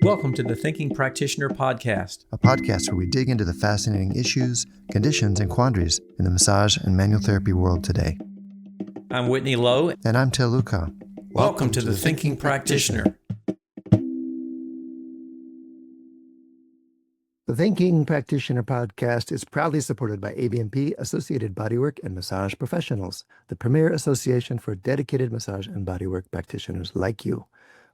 Welcome to the Thinking Practitioner Podcast, a podcast where we dig into the fascinating issues, conditions, and quandaries in the massage and manual therapy world today. I'm Whitney Lowe. And I'm Tel Luca. Welcome to the Thinking Practitioner. The Thinking Practitioner podcast is proudly supported by ABMP, Associated Bodywork and Massage Professionals, the premier association for dedicated massage and bodywork practitioners like you.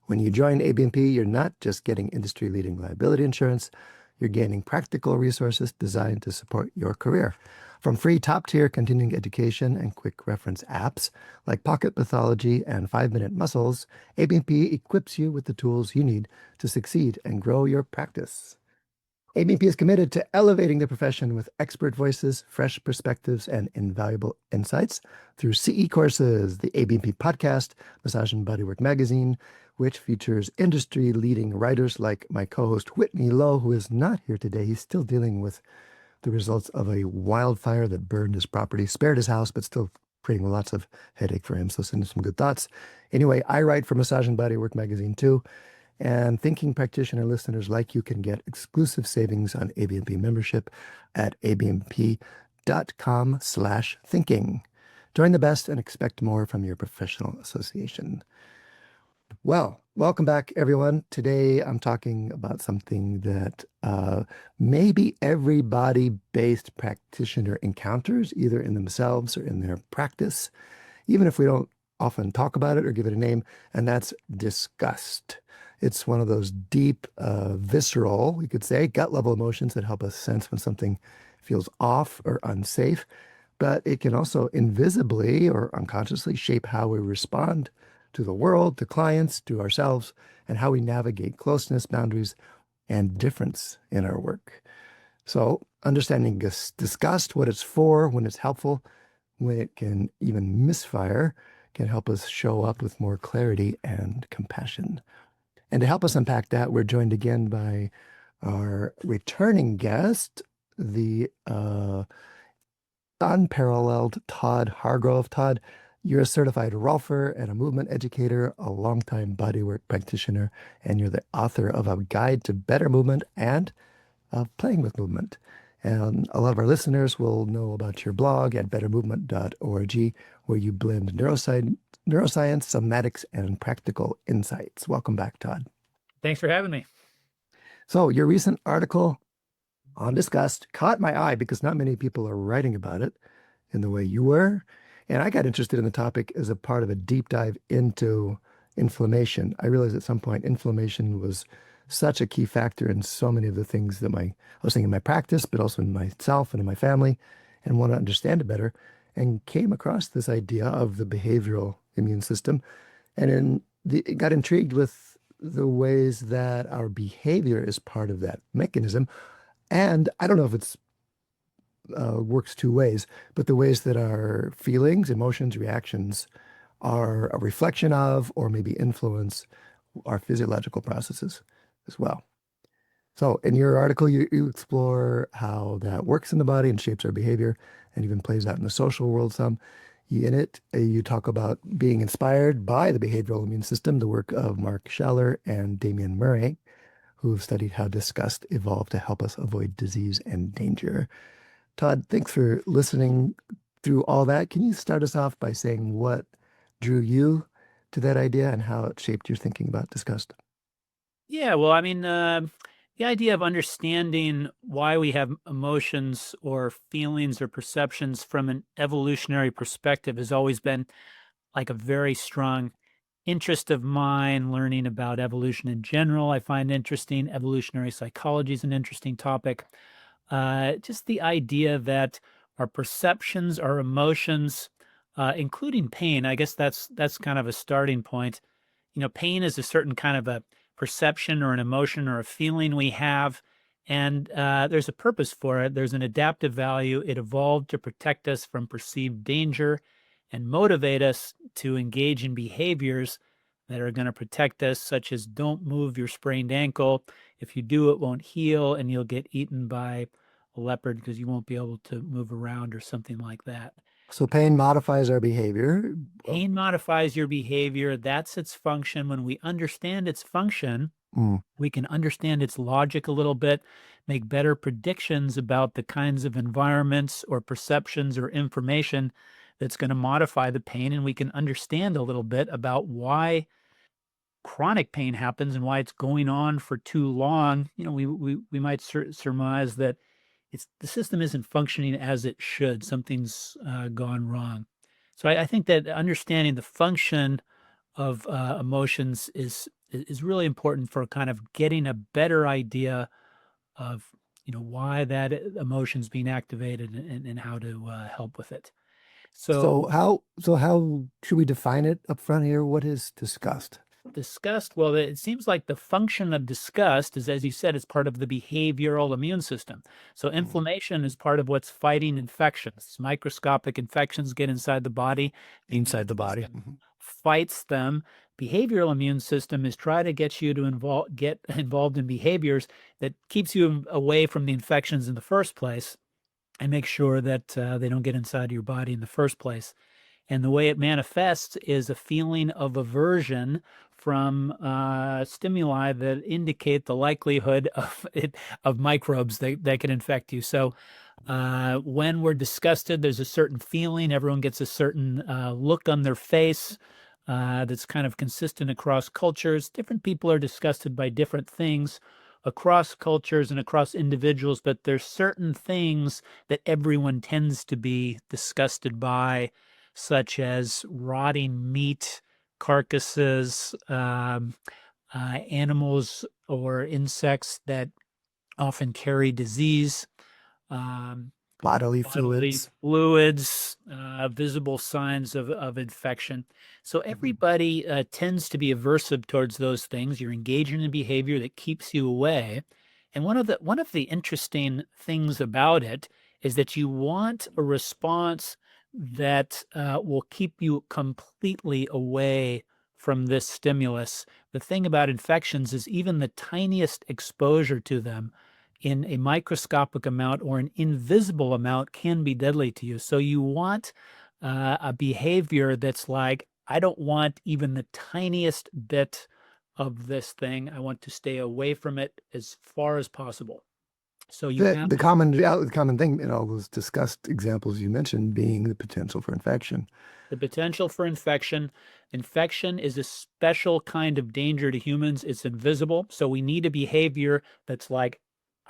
When you join ABMP, you're not just getting industry-leading liability insurance, you're gaining practical resources designed to support your career. From free top-tier continuing education and quick reference apps like Pocket Pathology and 5-Minute Muscles, ABMP equips you with the tools you need to succeed and grow your practice. ABMP is committed to elevating the profession with expert voices, fresh perspectives, and invaluable insights through CE courses, the ABMP podcast, Massage and Bodywork magazine, which features industry-leading writers like my co-host Whitney Lowe, who is not here today. He's still dealing with the results of a wildfire that burned his property, spared his house, but still creating lots of headache for him. So send him some good thoughts. Anyway, I write for Massage and Bodywork magazine too. And Thinking Practitioner listeners like you can get exclusive savings on ABMP membership at abmp.com/thinking. Join the best and expect more from your professional association. Well, welcome back, everyone. Today, I'm talking about something that maybe every body-based practitioner encounters, either in themselves or in their practice, even if we don't often talk about it or give it a name, and that's disgust. It's one of those deep, visceral, we could say, gut-level emotions that help us sense when something feels off or unsafe, but it can also invisibly or unconsciously shape how we respond to the world, to clients, to ourselves, and how we navigate closeness, boundaries, and difference in our work. So understanding disgust, what it's for, when it's helpful, when it can even misfire, can help us show up with more clarity and compassion. And to help us unpack that, we're joined again by our returning guest, the unparalleled Todd Hargrove. Todd, you're a certified Rolfer and a movement educator, a longtime bodywork practitioner, and you're the author of A Guide to Better Movement and of Playing with Movement. And a lot of our listeners will know about your blog at bettermovement.org, where you blend neuroscience, somatics, and practical insights. Welcome back, Todd. Thanks for having me. So your recent article on disgust caught my eye because not many people are writing about it in the way you were. And I got interested in the topic as a part of a deep dive into inflammation. I realized at some point inflammation was such a key factor in so many of the things that I was thinking in my practice, but also in myself and in my family, and want to understand it better, and came across this idea of the behavioral immune system, and got intrigued with the ways that our behavior is part of that mechanism. And I don't know if it's works two ways, but the ways that our feelings, emotions, reactions are a reflection of, or maybe influence our physiological processes as well. So in your article, you explore how that works in the body and shapes our behavior and even plays out in the social world some. In it, you talk about being inspired by the behavioral immune system, the work of Mark Schaller and Damian Murray, who have studied how disgust evolved to help us avoid disease and danger. Todd, thanks for listening through all that. Can you start us off by saying what drew you to that idea and how it shaped your thinking about disgust? Yeah, well, I mean, the idea of understanding why we have emotions or feelings or perceptions from an evolutionary perspective has always been like a very strong interest of mine. Learning about evolution in general, I find interesting. Evolutionary psychology is an interesting topic. Just the idea that our perceptions, our emotions, including pain, I guess that's kind of a starting point. You know, pain is a certain kind of a perception or an emotion or a feeling we have, and there's a purpose for it. There's an adaptive value. It evolved to protect us from perceived danger and motivate us to engage in behaviors that are going to protect us, such as don't move your sprained ankle. If you do, it won't heal and you'll get eaten by a leopard because you won't be able to move around or something like that. So pain modifies our behavior. Pain modifies your behavior. That's its function. When we understand its function, Mm. We can understand its logic a little bit, make better predictions about the kinds of environments or perceptions or information that's going to modify the pain. And we can understand a little bit about why chronic pain happens and why it's going on for too long. We might surmise that the system isn't functioning as it should. Something's gone wrong. So I think that understanding the function of emotions is really important for kind of getting a better idea of why that emotion's being activated and how to help with it. So So how should we define it up front here? What is disgust? disgust, well, it seems like the function of disgust is, as you said, it's part of the behavioral immune system. So inflammation is part of what's fighting infections. Microscopic infections get inside the body, Mhm. fights them. Behavioral immune system is try to get you to get involved in behaviors that keeps you away from the infections in the first place and make sure that they don't get inside your body in the first place. And the way it manifests is a feeling of aversion from stimuli that indicate the likelihood of microbes that can infect you. So when we're disgusted, there's a certain feeling. Everyone gets a certain look on their face that's kind of consistent across cultures. Different people are disgusted by different things across cultures and across individuals, but there's certain things that everyone tends to be disgusted by, such as rotting meat, carcasses, animals or insects that often carry disease. Um, Bodily Bodily fluids. fluids, visible signs of infection. So everybody tends to be aversive towards those things. You're engaging in behavior that keeps you away. And one of the interesting things about it is that you want a response that will keep you completely away from this stimulus. The thing about infections is even the tiniest exposure to them in a microscopic amount or an invisible amount can be deadly to you. So you want a behavior that's like, I don't want even the tiniest bit of this thing. I want to stay away from it as far as possible. So you The have the common yeah, the common thing in all those discussed examples you mentioned being the potential for infection. the potential for infection. Infection is a special kind of danger to humans. It's invisible. So we need a behavior that's like,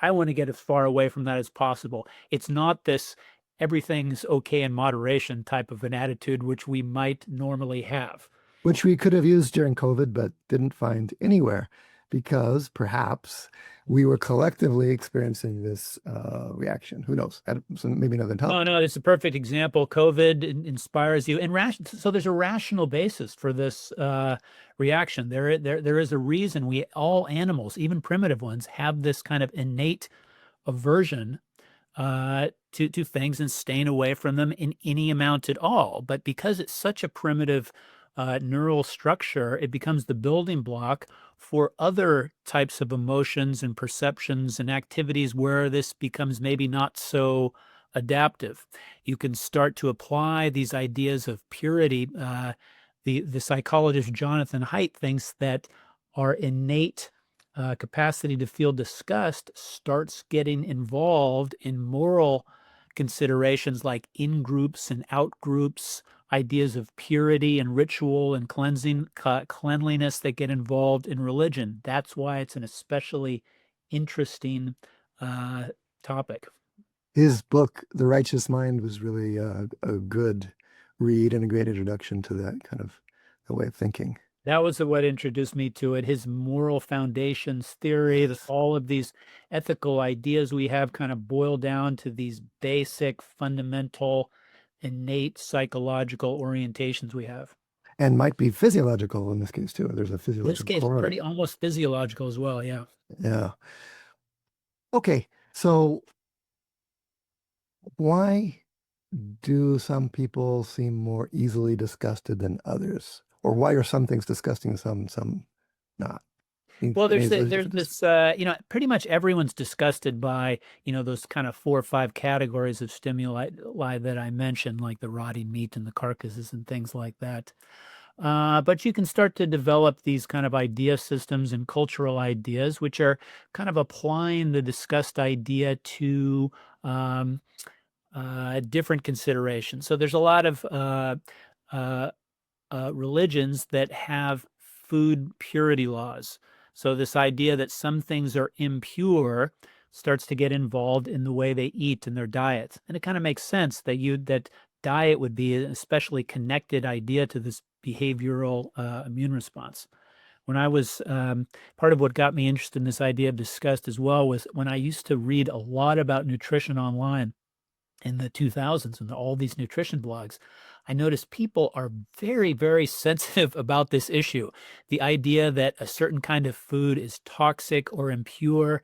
I want to get as far away from that as possible. It's not this everything's okay in moderation type of an attitude, which we might normally have. Which we could have used during COVID, but didn't find anywhere because perhaps we were collectively experiencing this reaction. Who knows? So maybe another No, topic. no, it's a perfect example. COVID inspires you, and so there's a rational basis for this reaction. There is a reason all animals, even primitive ones, have this kind of innate aversion to things and staying away from them in any amount at all. But because it's such a primitive neural structure, it becomes the building block for other types of emotions and perceptions and activities where this becomes maybe not so adaptive. You can start to apply these ideas of purity. The psychologist Jonathan Haidt thinks that our innate capacity to feel disgust starts getting involved in moral considerations like in groups and out groups, ideas of purity and ritual and cleanliness that get involved in religion. That's why it's an especially interesting topic. His book, The Righteous Mind, was really a good read and a great introduction to that kind of a way of thinking. That was what introduced me to it. His moral foundations theory, all of these ethical ideas we have kind of boil down to these basic, fundamental, innate psychological orientations we have. And might be physiological in this case too. There's a In this physiological case, corollary. pretty almost physiological as well. Yeah. Yeah. Okay. So why do some people seem more easily disgusted than others? Or why are some things disgusting, some not? Well, Any there's of those there's differences? this pretty much everyone's disgusted by those kind of 4 or 5 categories of stimuli that I mentioned, like the rotting meat and the carcasses and things like that. But you can start to develop these kind of idea systems and cultural ideas, which are kind of applying the disgust idea to um, different considerations. So there's a lot of uh, religions that have food purity laws. So this idea that some things are impure starts to get involved in the way they eat in their diets. And it kind of makes sense that diet would be an especially connected idea to this behavioral immune response. When I was part of what got me interested in this idea of disgust as well was when I used to read a lot about nutrition online in the 2000s and all these nutrition blogs, I noticed people are very, very sensitive about this issue. The idea that a certain kind of food is toxic or impure.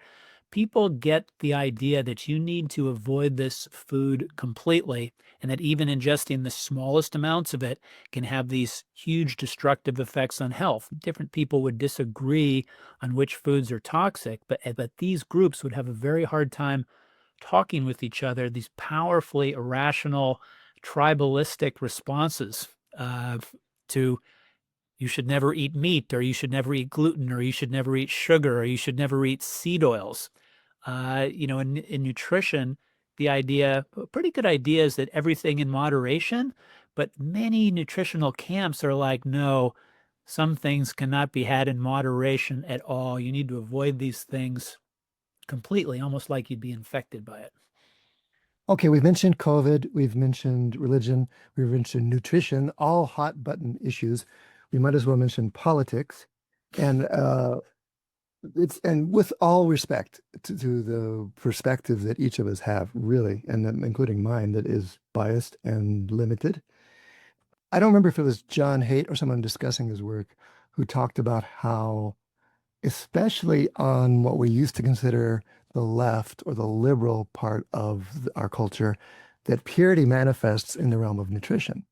People get the idea that you need to avoid this food completely, and that even ingesting the smallest amounts of it can have these huge destructive effects on health. Different people would disagree on which foods are toxic, but these groups would have a very hard time talking with each other, these powerfully irrational, tribalistic responses to you should never eat meat, or you should never eat gluten, or you should never eat sugar, or you should never eat seed oils. In nutrition, the idea, a pretty good idea is that everything in moderation, but many nutritional camps are like, no, some things cannot be had in moderation at all. You need to avoid these things completely, almost like you'd be infected by it. Okay, we've mentioned COVID, we've mentioned religion, we've mentioned nutrition, all hot button issues. We might as well mention politics. And and with all respect to the perspective that each of us have, really, and including mine, that is biased and limited. I don't remember if it was John Haidt or someone discussing his work who talked about how, especially on what we used to consider the left or the liberal part of our culture, that purity manifests in the realm of nutrition.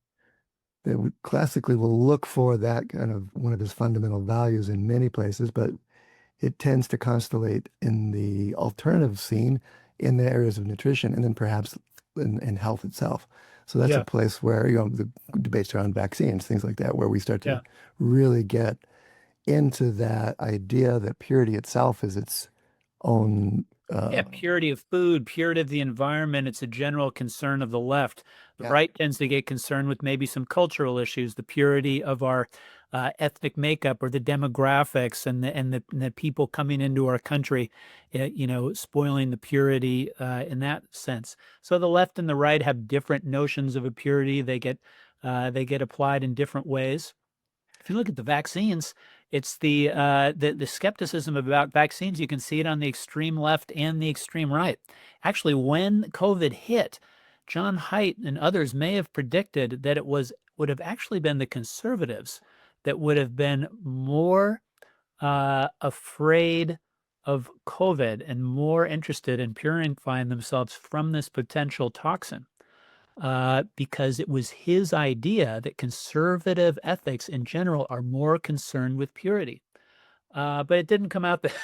That we classically will look for that kind of one of his fundamental values in many places, but it tends to constellate in the alternative scene in the areas of nutrition and then perhaps in health itself. So that's a Yeah. place where, the debates around vaccines, things like that, where we start to Yeah. really get into that idea that purity itself is its own. Yeah, purity of food, purity of the environment. It's a general concern of the left. The Yeah. right tends to get concerned with maybe some cultural issues, the purity of our ethnic makeup or the demographics and the people coming into our country, spoiling the purity in that sense. So the left and the right have different notions of a purity. They get applied in different ways. If you look at the vaccines, it's the skepticism about vaccines. You can see it on the extreme left and the extreme right. Actually, when COVID hit, John Haidt and others may have predicted that would have actually been the conservatives that would have been more afraid of COVID and more interested in purifying themselves from this potential toxin, because it was his idea that conservative ethics in general are more concerned with purity. But it didn't come out that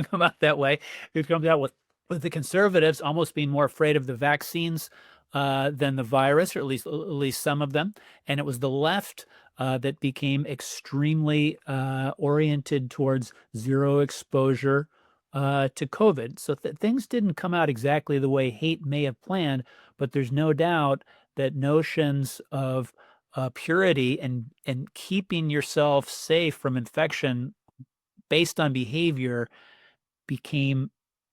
come out that way. It comes out with the conservatives almost being more afraid of the vaccines than the virus, or at least some of them. And it was the left that became extremely oriented towards zero exposure to COVID. So things didn't come out exactly the way Haidt may have planned, but there's no doubt that notions of purity and keeping yourself safe from infection based on behavior became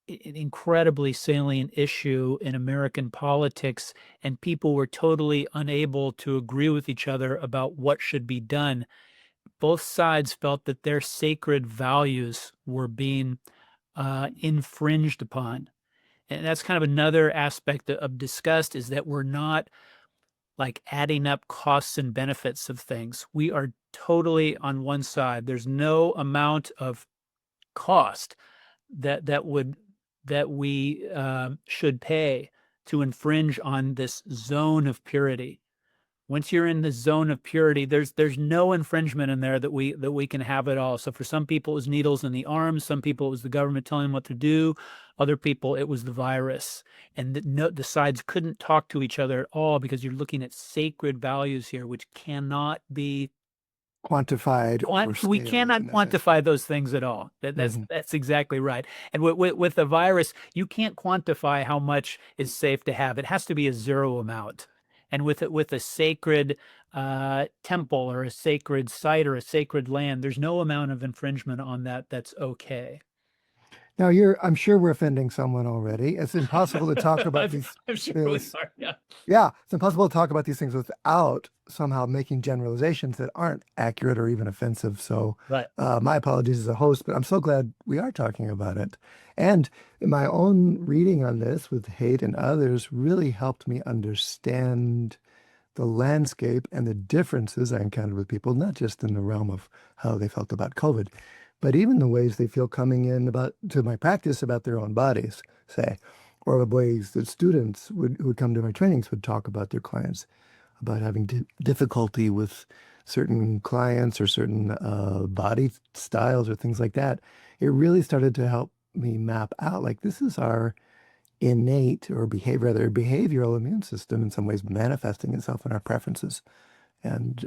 an incredibly salient issue in American politics, and people were totally unable to agree with each other about what should be done. Both sides felt that their sacred values were being infringed upon. And that's kind of another aspect of disgust, is that we're not like adding up costs and benefits of things. We are totally on one side. There's no amount of cost that we should pay to infringe on this zone of purity. Once you're in the zone of purity, there's no infringement in there that we can have at all. So for some people, it was needles in the arms. Some people, it was the government telling them what to do. Other people, it was the virus. And the sides couldn't talk to each other at all, because you're looking at sacred values here, which cannot be quantified or We scaled cannot in that sense. quantify those things at all. That's exactly right. And with the virus, you can't quantify how much is safe to have. It has to be a zero amount. And with a sacred temple or a sacred site or a sacred land, there's no amount of infringement on that that's okay. Now I'm sure we're offending someone already. It's impossible to talk about these I'm sure we things. are. Yeah. Yeah, it's impossible to talk about these things without somehow making generalizations that aren't accurate or even offensive. So, Right. my apologies as a host, but I'm so glad we are talking about it. And my own reading on this with Haidt and others really helped me understand the landscape and the differences I encountered with people, not just in the realm of how they felt about COVID, but even the ways they feel coming in about to my practice about their own bodies, say, or the ways that students who would come to my trainings would talk about their clients, about having difficulty with certain clients or certain body styles or things like that. It really started to help me map out like this is our innate or behavioral immune system in some ways manifesting itself in our preferences. And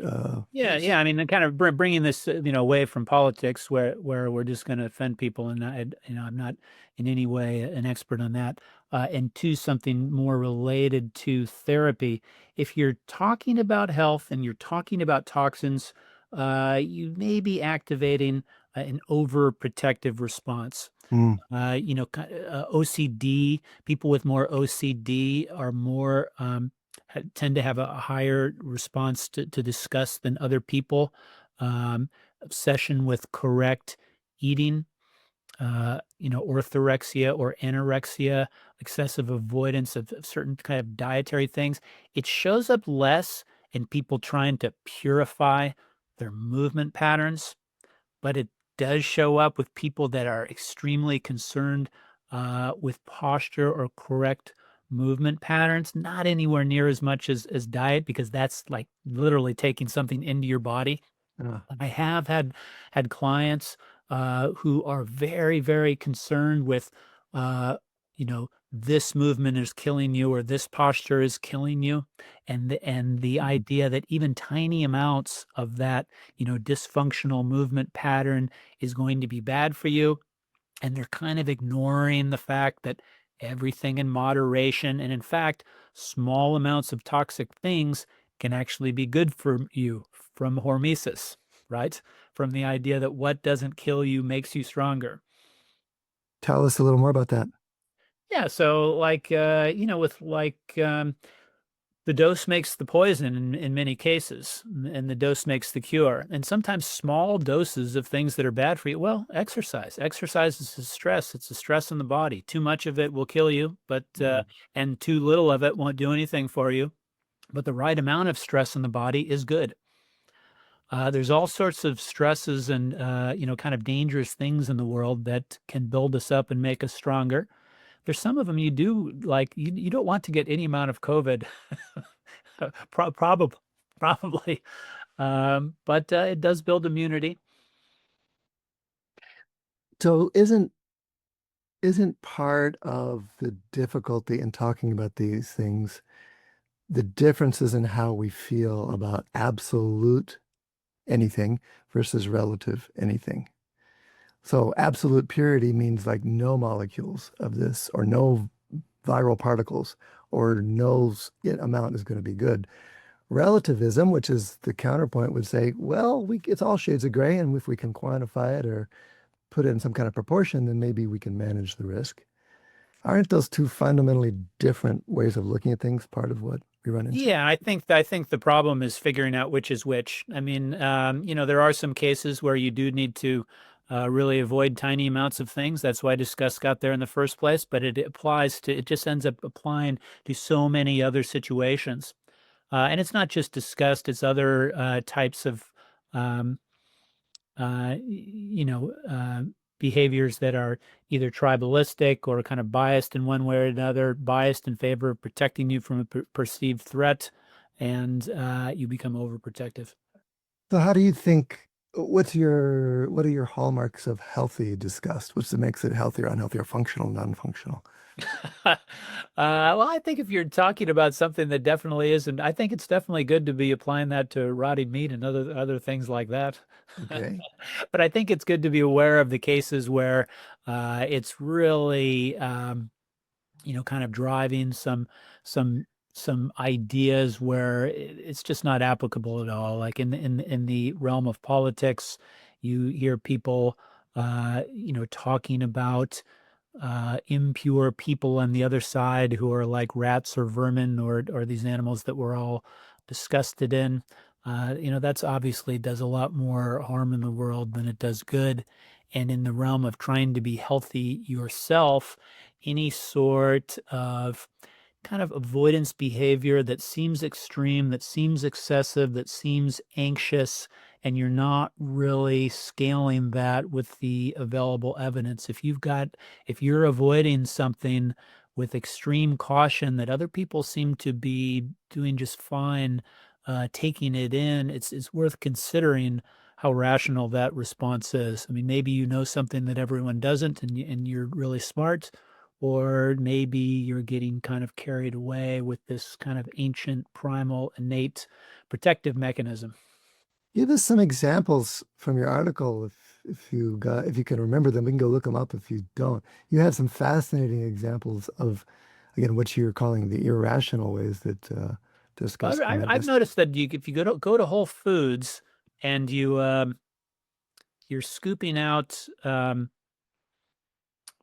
Yeah. I mean, and kind of bringing this, away from politics, where we're just going to offend people, and I'm not in any way an expert on that, and to something more related to therapy. If you're talking about health and you're talking about toxins, you may be activating an overprotective response. mm, OCD, people with more OCD are more tend to have a higher response to disgust than other people. Obsession with correct eating, orthorexia or anorexia, excessive avoidance of certain kind of dietary things. It shows up less in people trying to purify their movement patterns, but it does show up with people that are extremely concerned with posture or correct movement patterns, not anywhere near as much as diet, because that's like literally taking something into your body. uh, I have had clients who are very, very concerned with, this movement is killing you or this posture is killing you, and the idea that even tiny amounts of that, dysfunctional movement pattern is going to be bad for you, and they're kind of ignoring the fact that everything in moderation, and in fact, small amounts of toxic things can actually be good for you, from hormesis, right? From the idea that what doesn't kill you makes you stronger. tell us a little more about that. Yeah, so the dose makes the poison in many cases, and the dose makes the cure. And sometimes small doses of things that are bad for you. Well, exercise. Exercise is a stress. It's a stress in the body. Too much of it will kill you, but and too little of it won't do anything for you. But the right amount of stress in the body is good. There's all sorts of stresses and kind of dangerous things in the world that can build us up and make us stronger. There's some of them you do like you don't want to get any amount of COVID, probably, probably, but it does build immunity. So isn't part of the difficulty in talking about these things the differences in how we feel about absolute anything versus relative anything? So absolute purity means like no molecules of this or no viral particles or no amount is going to be good. Relativism, which is the counterpoint, would say, well, it's all shades of gray, and if we can quantify it or put it in some kind of proportion, then maybe we can manage the risk. Aren't those two fundamentally different ways of looking at things part of what we run into? Yeah, I think the problem is figuring out which is which. I mean, there are some cases where you do need to really avoid tiny amounts of things. That's why Disgust got there in the first place. But it just ends up applying to so many other situations. And it's not just Disgust; it's other types of, um, uh, you know, uh, behaviors that are either tribalistic or kind of biased in one way or another, biased in favor of protecting you from a perceived threat, and you become overprotective. So how do you think What are your hallmarks of healthy disgust? What's that makes it healthy or unhealthy or functional, non-functional? Well, I think if you're talking about something that definitely isn't, I think it's definitely good to be applying that to rotting meat and other things like that. Okay. But I think it's good to be aware of the cases where it's really kind of driving some some ideas where it's just not applicable at all. Like in the realm of politics, you hear people talking about impure people on the other side who are like rats or vermin or these animals that we're all disgusted in. That's obviously does a lot more harm in the world than it does good. And in the realm of trying to be healthy yourself, any sort of kind of avoidance behavior that seems extreme, that seems excessive, that seems anxious, and you're not really scaling that with the available evidence. If you're avoiding something with extreme caution that other people seem to be doing just fine, taking it in, it's worth considering how rational that response is. I mean, maybe you know something that everyone doesn't, and you're really smart, or maybe you're getting kind of carried away with this kind of ancient, primal, innate protective mechanism. Give us some examples from your article if you can remember them. We can go look them up if you don't. You have some fascinating examples of again what you're calling the irrational ways that disgust can I've manifest. noticed that if you go to Whole Foods and you're scooping out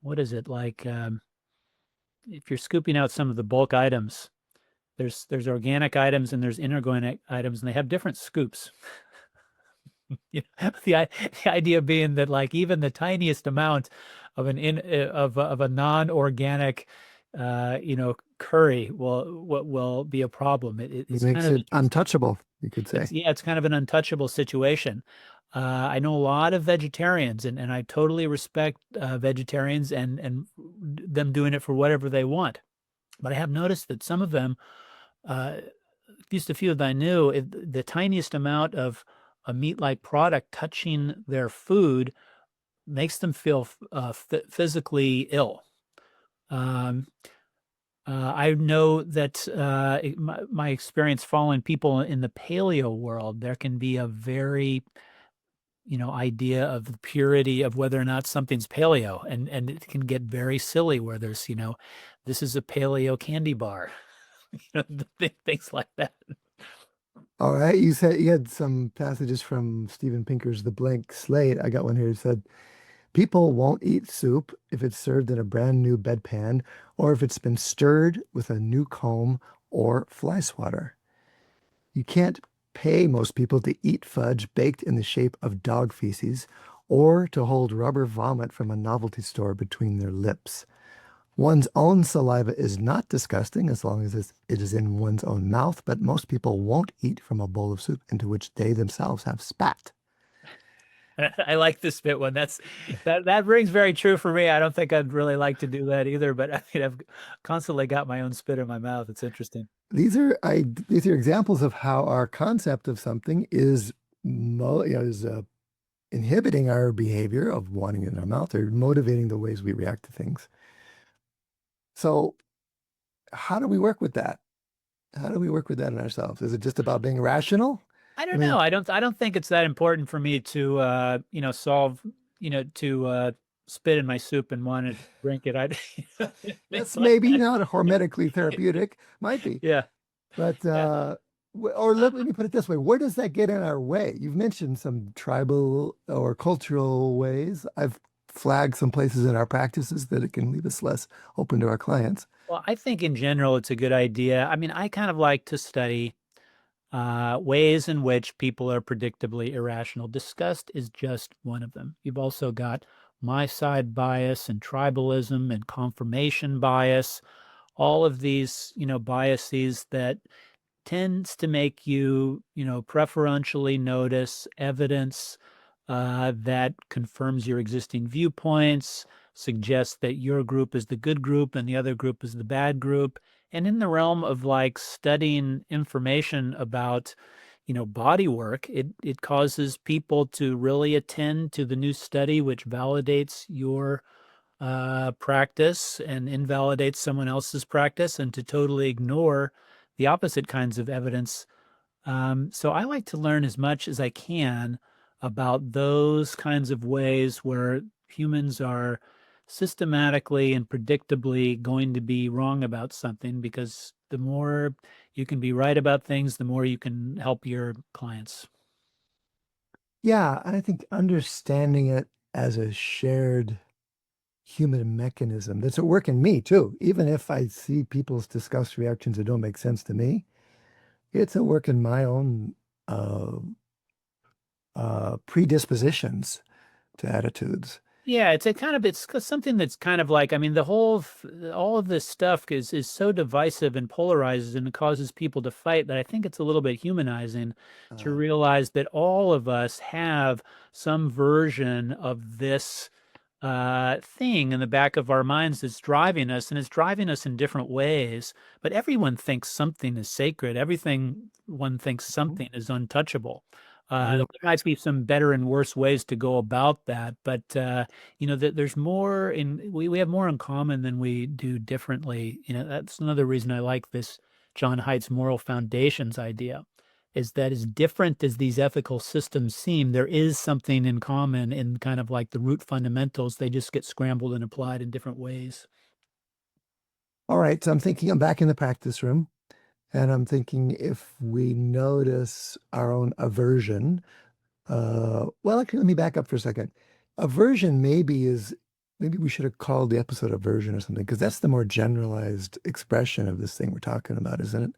what is it like if you're scooping out some of the bulk items, there's organic items and there's inorganic items, and they have different scoops. The idea being that like even the tiniest amount of of a non-organic curry will be a problem. It It's kind makes of it interesting. untouchable, you could say. It's kind of an untouchable situation. I know a lot of vegetarians, and I totally respect vegetarians and them doing it for whatever they want. But I have noticed that some of them, at least a few that I knew, the tiniest amount of a meat-like product touching their food makes them feel physically ill. Um, I know that my experience following people in the paleo world, there can be a very, idea of the purity of whether or not something's paleo, and it can get very silly where there's, this is a paleo candy bar, things like that. All right, you said you had some passages from Steven Pinker's The Blank Slate. I got one here. It said, people won't eat soup if it's served in a brand new bedpan or if it's been stirred with a new comb or fly swatter. You can't pay most people to eat fudge baked in the shape of dog feces or to hold rubber vomit from a novelty store between their lips. One's own saliva is not disgusting as long as it is in one's own mouth, but most people won't eat from a bowl of soup into which they themselves have spat. I like this bit one. That rings very true for me. I don't think I'd really like to do that either, but I mean, I've constantly got my own spit in my mouth. It's interesting. These are examples of how our concept of something is inhibiting our behavior of wanting it in our mouth or motivating the ways we react to things. So, how do we work with that? How do we work with that in ourselves? Is it just about being rational? I I don't mean, know. I don't think it's that important for me to solve, to spit in my soup and want to drink it. I things that's like maybe that. not hormetically therapeutic, might be, Yeah. but Yeah. or let me put it this way: where does that get in our way? You've mentioned some tribal or cultural ways. I've flagged some places in our practices that it can leave us less open to our clients. Well, I think in general it's a good idea. I mean, I kind of like to study ways in which people are predictably irrational. Disgust is just one of them. You've also got my side bias and tribalism and confirmation bias, all of these, biases that tends to make you, preferentially notice evidence that confirms your existing viewpoints, suggests that your group is the good group and the other group is the bad group. And in the realm of like studying information about, body work, it causes people to really attend to the new study, which validates your practice and invalidates someone else's practice, and to totally ignore the opposite kinds of evidence. So I like to learn as much as I can about those kinds of ways where humans are systematically and predictably going to be wrong about something, because the more you can be right about things, the more you can help your clients. Yeah, I think understanding it as a shared human mechanism that's at work in me too. Even if I see people's disgust reactions that don't make sense to me, it's at work in my own uh, predispositions to attitudes. Yeah, it's something that's kind of like, I mean, all of this stuff is so divisive and polarizes, and it causes people to fight, that I think it's a little bit humanizing to Uh, realize that all of us have some version of this thing in the back of our minds that's driving us, and it's driving us in different ways. But everyone thinks something is sacred. Everything one thinks something is untouchable. real There might be some better and worse ways to go about that, but there's more we have more in common than we do differently. That's another reason I like this John Haidt's moral foundations idea, is that as different as these ethical systems seem, there is something in common in kind of like the root fundamentals. They just get scrambled and applied in different ways. All right, so I'm thinking I'm back in the practice room, and I'm thinking if we notice our own aversion, well, actually, let me back up for a second. Aversion maybe we should have called the episode aversion or something, because that's the more generalized expression of this thing we're talking about, isn't it?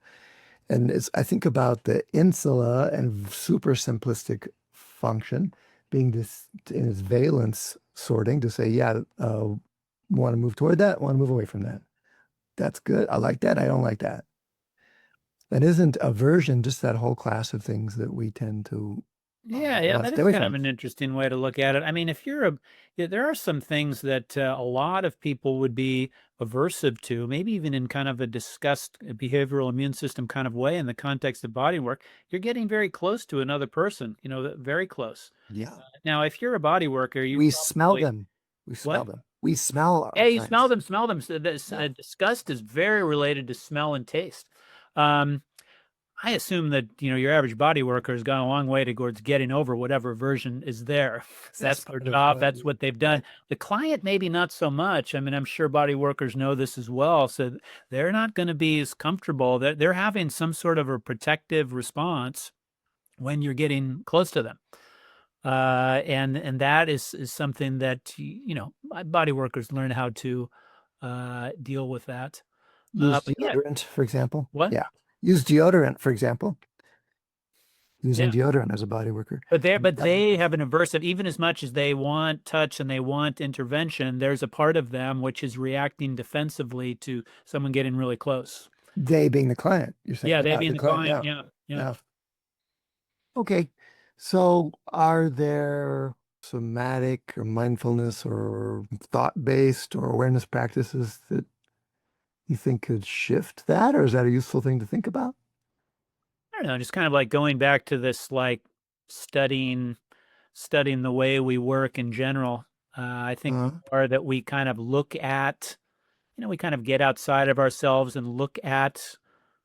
And I think about the insula and super simplistic function being this in its valence sorting to say, yeah, want to move toward that, want to move away from that. That's good. I like that. I don't like that. That isn't aversion, just that whole class of things that we tend to Yeah, that stay is away kind of from. an interesting way to look at it. I mean, if you're yeah, there are some things that a lot of people would be aversive to, maybe even in kind of a disgust, behavioral immune system kind of way in the context of body work. You're getting very close to another person, very close. Yeah. Now, if you're a body worker, you We smell probably, them. We smell what? them. We smell our Yeah, you smell clients. them, smell them. So this Yeah. disgust is very related to smell and taste. Um, I assume that, your average body worker has gone a long way towards getting over whatever version is there. That's That's their part of job. That's what they've done. The client, maybe not so much. I mean, I'm sure body workers know this as well. So they're not going to be as comfortable. They're having some sort of a protective response when you're getting close to them. And that is something that, body workers learn how to deal with that. use But yeah, deodorant, for example. what? Yeah. Use deodorant, for example. Using Yeah. deodorant as a body worker. But Yep. they have an aversive, even as much as they want touch and they want intervention, there's a part of them which is reacting defensively to someone getting really close. They being the client, you're saying. Yeah, they Yeah, being the the client. client. Yeah. Yeah, yeah. Yeah. Okay. So are there somatic or mindfulness or thought-based or awareness practices that you think could shift that, or is that a useful thing to think about? I don't know, just kind of like going back to this, like studying studying the way we work in general. I think Uh, more that we kind of look at, we kind of get outside of ourselves and look at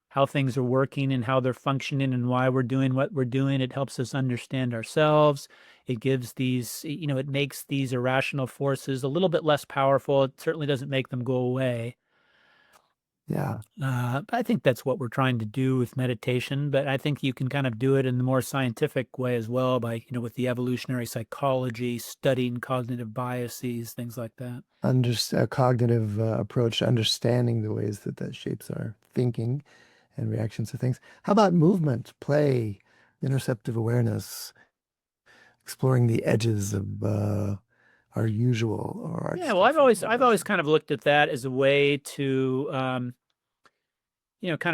how things are working and how they're functioning and why we're doing what we're doing. It helps us understand ourselves. It gives it makes these irrational forces a little bit less powerful. It certainly doesn't make them go away. yeah. But I think that's what we're trying to do with meditation. But I think you can kind of do it in the more scientific way as well by, with the evolutionary psychology, studying cognitive biases, things like that. A cognitive approach to understanding the ways that that shapes our thinking and reactions to things. How about movement, play, interceptive awareness, exploring the edges of our usual or our Yeah, well, I've always kind of looked at that as a way to, kind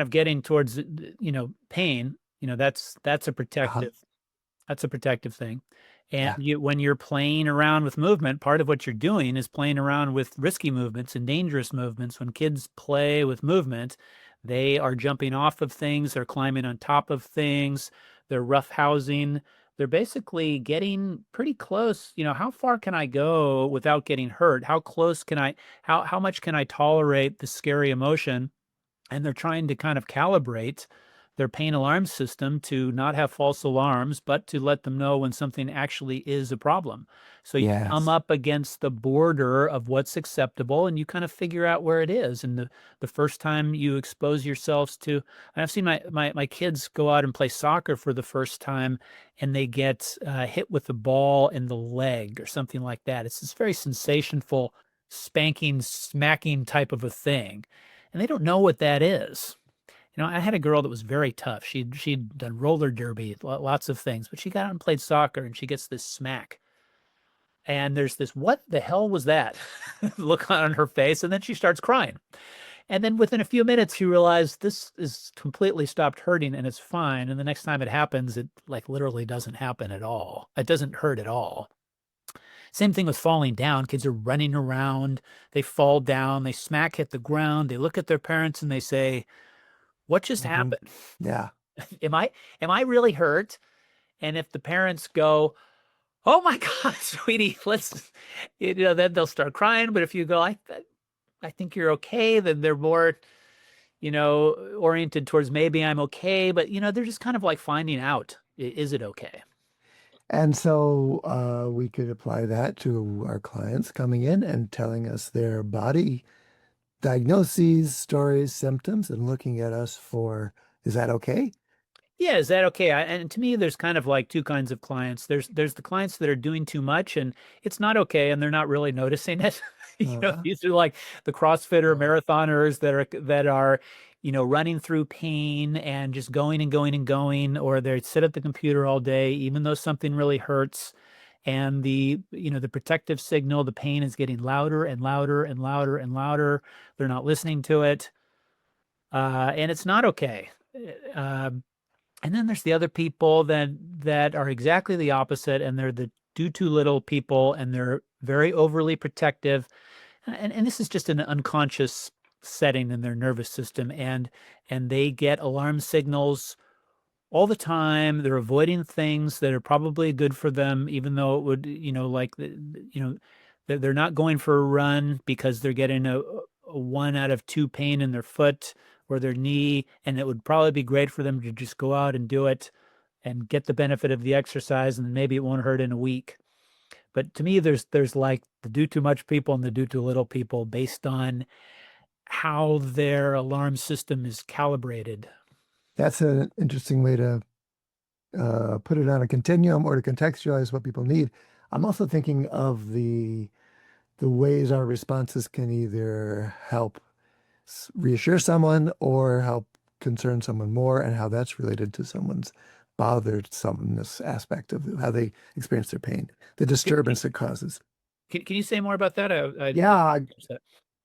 of getting towards, pain. That's a uh-huh. protective thing. And Yeah. when you're playing around with movement, part of what you're doing is playing around with risky movements and dangerous movements. When kids play with movement, they are jumping off of things, they're climbing on top of things, they're roughhousing, they're basically getting pretty close. How far can I go without getting hurt? How close can how much can I tolerate the scary emotion? And they're trying to kind of calibrate their pain alarm system to not have false alarms, but to let them know when something actually is a problem. So you come Yes. up against the border of what's acceptable and you kind of figure out where it is. And the first time you expose yourselves to, and I've seen my kids go out and play soccer for the first time and they get hit with the ball in the leg or something like that. It's this very sensational, spanking, smacking type of a thing. And they don't know what that is. I had a girl that was very tough. She'd done roller derby, lots of things, but she got out and played soccer and she gets this smack. And there's this, what the hell was that? Look on her face. And then she starts crying. And then within a few minutes, she realized this is completely stopped hurting and it's fine. And the next time it happens, it like literally doesn't happen at all. It doesn't hurt at all. Same thing with falling down. Kids are running around. They fall down. They smack hit the ground. They look at their parents and they say, what just happened? Yeah. Am I really hurt? And if the parents go, oh my God, sweetie, then they'll start crying. But if you go, I think you're okay, then they're more, oriented towards maybe I'm okay. But, they're just kind of like finding out, is it okay? And so we could apply that to our clients coming in and telling us their body diagnoses, stories, symptoms, and looking at us for, is that okay? Yeah, is that okay? And to me, there's kind of like two kinds of clients. There's the clients that are doing too much and it's not okay, and they're not really noticing it. Uh-huh. These are like the CrossFitter marathoners that are running through pain and just going and going and going, or they sit at the computer all day, even though something really hurts. And the protective signal, the pain is getting louder and louder and louder and louder. They're not listening to it. And it's not okay. And then there's the other people that are exactly the opposite, and they're the do too little people, and they're very overly protective. And this is just an unconscious setting in their nervous system, and they get alarm signals all the time. They're avoiding things that are probably good for them, even though it would, they're not going for a run because they're getting a 1 out of 2 pain in their foot or their knee, and it would probably be great for them to just go out and do it and get the benefit of the exercise, and maybe it won't hurt in a week. But to me, there's like the do too much people and the do too little people based on how their alarm system is calibrated. That's an interesting way to put it on a continuum or to contextualize what people need. I'm also thinking of the ways our responses can either help reassure someone or help concern someone more, and how that's related to someone's bothersomness aspect of how they experience their pain, the disturbance it causes. Can you say more about that? Yeah,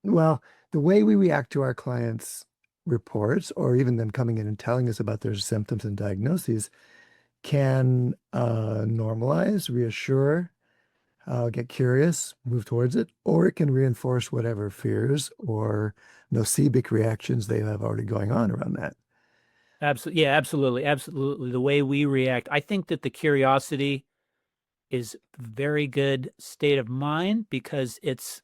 well, the way we react to our clients' reports, or even them coming in and telling us about their symptoms and diagnoses, can normalize, reassure, get curious, move towards it, or it can reinforce whatever fears or nocibic reactions they have already going on around that. Absolutely. Yeah, absolutely. Absolutely. The way we react, I think that the curiosity is a very good state of mind because it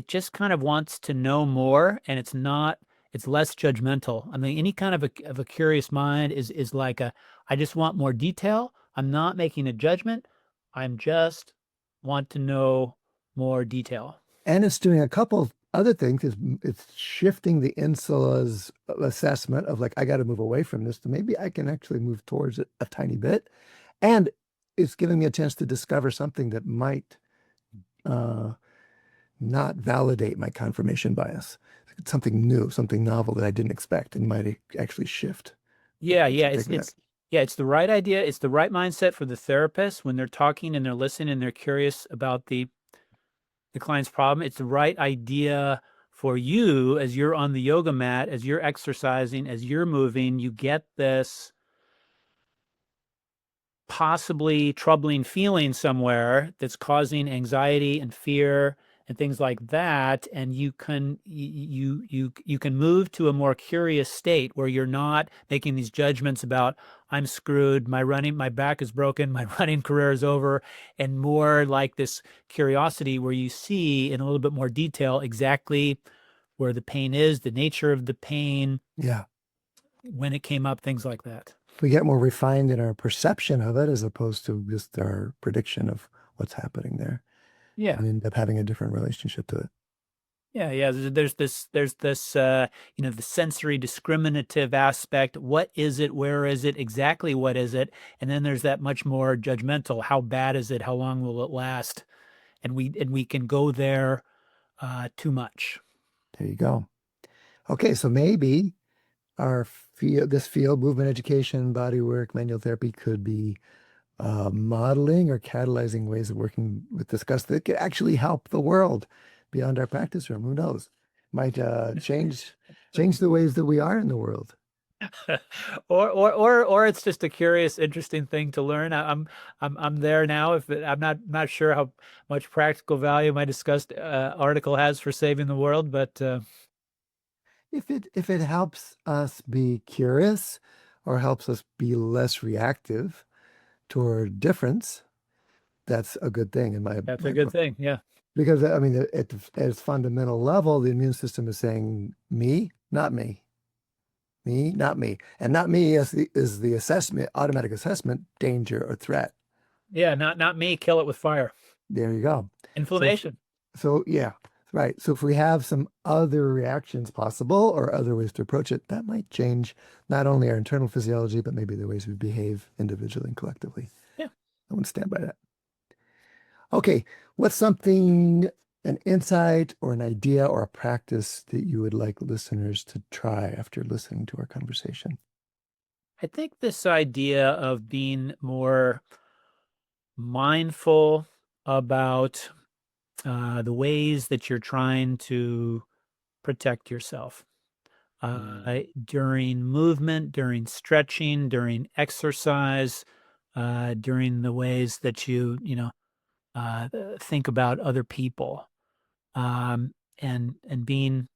just kind of wants to know more, and it's less judgmental. I mean, any kind of a curious mind is like I just want more detail. I'm not making a judgment. I'm just want to know more detail. And it's doing a couple other things. It's shifting the insula's assessment of like, I got to move away from this to maybe I can actually move towards it a tiny bit. And it's giving me a chance to discover something that might not validate my confirmation bias. It's something new, something novel that I didn't expect and might actually shift. Yeah, it's the right idea. It's the right mindset for the therapist when they're talking and they're listening and they're curious about the client's problem. It's the right idea for you as you're on the yoga mat, as you're exercising, as you're moving. You get this possibly troubling feeling somewhere that's causing anxiety and fear and things like that, and you can move to a more curious state where you're not making these judgments about I'm screwed, my back is broken, my running career is over, and more like this curiosity where you see in a little bit more detail exactly where the pain is, the nature of the pain, Yeah. when it came up, things like that. We get more refined in our perception of it as opposed to just our prediction of what's happening there, Yeah. and end up having a different relationship to it. Yeah, yeah. There's this, the sensory discriminative aspect. What is it? Where is it? Exactly what is it? And then there's that much more judgmental. How bad is it? How long will it last? And we can go there too much. There you go. Okay, so maybe this field, movement education, body work, manual therapy, could be modeling or catalyzing ways of working with disgust that could actually help the world beyond our practice room. Who knows? Might change the ways that we are in the world. Or it's just a curious, interesting thing to learn. I'm there now. I'm not sure how much practical value my Disgust article has for saving the world, but If it helps us be curious or helps us be less reactive toward difference, that's a good thing in that's a my good book. thing. Yeah. Because I mean, at its fundamental level, the immune system is saying me, not me, me, not me, and not me is the assessment, automatic assessment, danger or threat. Yeah, not me. Kill it with fire. There you go. So Inflammation. so yeah, right. So if we have some other reactions possible or other ways to approach it, that might change not only our internal physiology, but maybe the ways we behave individually and collectively. Yeah. I want to stand by that. Okay, what's something, an insight or an idea or a practice that you would like listeners to try after listening to our conversation? I think this idea of being more mindful about the ways that you're trying to protect yourself during movement, during stretching, during exercise, during the ways that think about other people, and being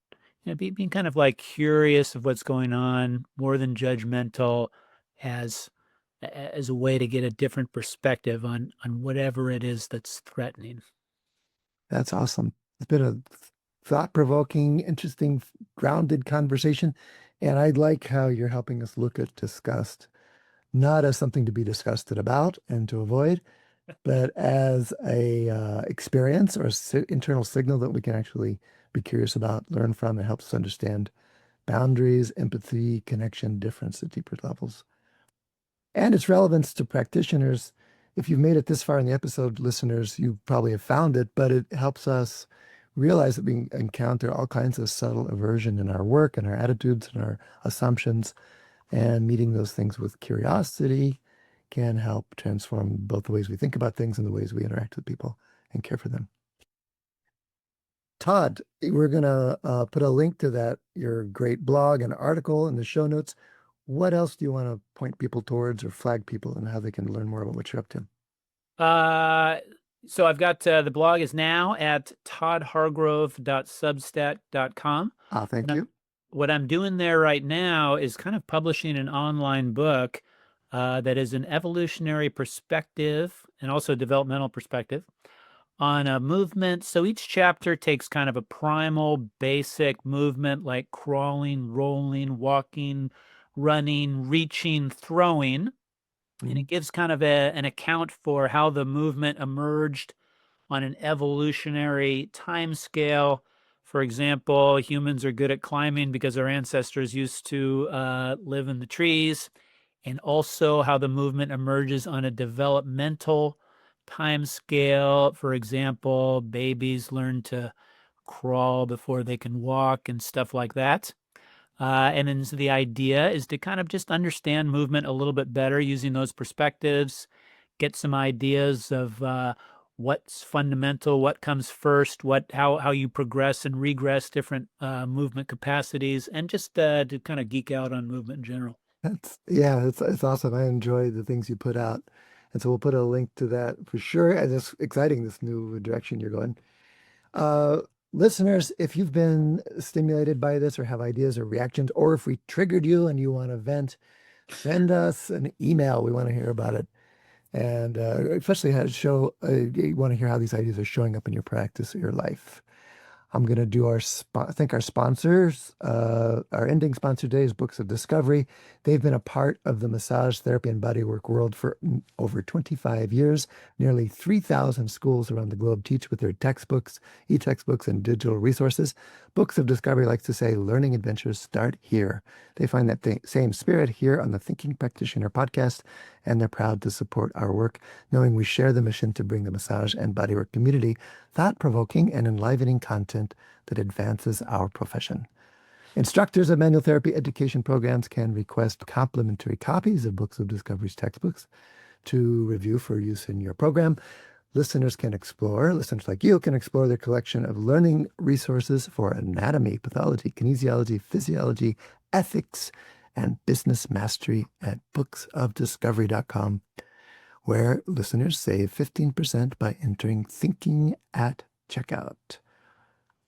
being kind of like curious of what's going on, more than judgmental, as as a way to get a different perspective on whatever it is that's threatening. That's awesome. It's been a thought-provoking, interesting, grounded conversation. And I like how you're helping us look at disgust, not as something to be disgusted about and to avoid, but as a experience or internal signal that we can actually be curious about, learn from, and helps us understand boundaries, empathy, connection, difference at deeper levels. And its relevance to practitioners. If you've made it this far in the episode, listeners, you probably have found it, but it helps us realize that we encounter all kinds of subtle aversion in our work and our attitudes and our assumptions. And meeting those things with curiosity can help transform both the ways we think about things and the ways we interact with people and care for them. Todd, we're going to put a link to your great blog and article in the show notes. What else do you want to point people towards or flag people and how they can learn more about what you're up to? So I've got the blog is now at toddhargrove.substack.com. Thank you. What I'm doing there right now is kind of publishing an online book that is an evolutionary perspective and also developmental perspective on a movement. So each chapter takes kind of a primal, basic movement like crawling, rolling, walking, running, reaching, throwing. And it gives kind of an account for how the movement emerged on an evolutionary time scale. For example, humans are good at climbing because our ancestors used to live in the trees, and also how the movement emerges on a developmental time scale. For example, babies learn to crawl before they can walk and stuff like that. And then so the idea is to kind of just understand movement a little bit better using those perspectives, get some ideas of what's fundamental, what comes first, how you progress and regress different movement capacities, and just to kind of geek out on movement in general. It's awesome. I enjoy the things you put out. And so we'll put a link to that for sure. And it's exciting, this new direction you're going. Uh, Listeners, if you've been stimulated by this or have ideas or reactions, or if we triggered you and you want to vent, send us an email. We want to hear about it. And especially how to show, you want to hear how these ideas are showing up in your practice or your life. I'm going to do thank our sponsors. Our ending sponsor today is Books of Discovery. They've been a part of the massage therapy and bodywork world for over 25 years. Nearly 3,000 schools around the globe teach with their textbooks, e-textbooks, and digital resources. Books of Discovery likes to say, learning adventures start here. They find that same spirit here on the Thinking Practitioner podcast, and they're proud to support our work, knowing we share the mission to bring the massage and bodywork community thought-provoking and enlivening content that advances our profession. Instructors of manual therapy education programs can request complimentary copies of Books of Discovery's textbooks to review for use in your program. Listeners like you can explore their collection of learning resources for anatomy, pathology, kinesiology, physiology, ethics, and business mastery at booksofdiscovery.com, where listeners save 15% by entering thinking at checkout.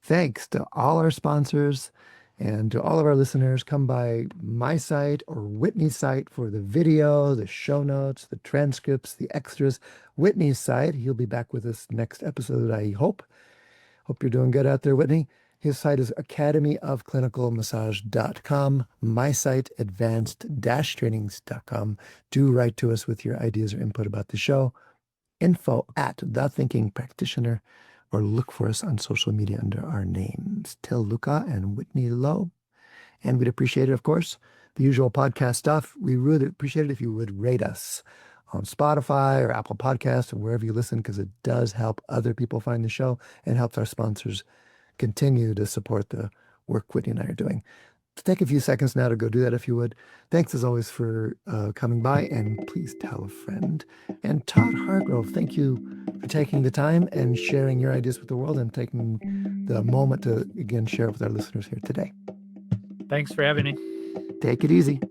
Thanks to all our sponsors and to all of our listeners. Come by my site or Whitney's site for the video, the show notes, the transcripts, the extras. Whitney's site, he'll be back with us next episode, I hope. Hope you're doing good out there, Whitney. His site is academyofclinicalmassage.com. My site, advanced-trainings.com. Do write to us with your ideas or input about the show. Info at The Thinking Practitioner, or look for us on social media under our names, Till Luca and Whitney Lowe. And we'd appreciate it, of course, the usual podcast stuff. We really appreciate it if you would rate us on Spotify or Apple Podcasts or wherever you listen, because it does help other people find the show and helps our sponsors continue to support the work Whitney and I are doing. Take a few seconds now to go do that if you would. Thanks as always for coming by, and please tell a friend. And Todd Hargrove, thank you for taking the time and sharing your ideas with the world and taking the moment to, again, share with our listeners here today. Thanks for having me. Take it easy.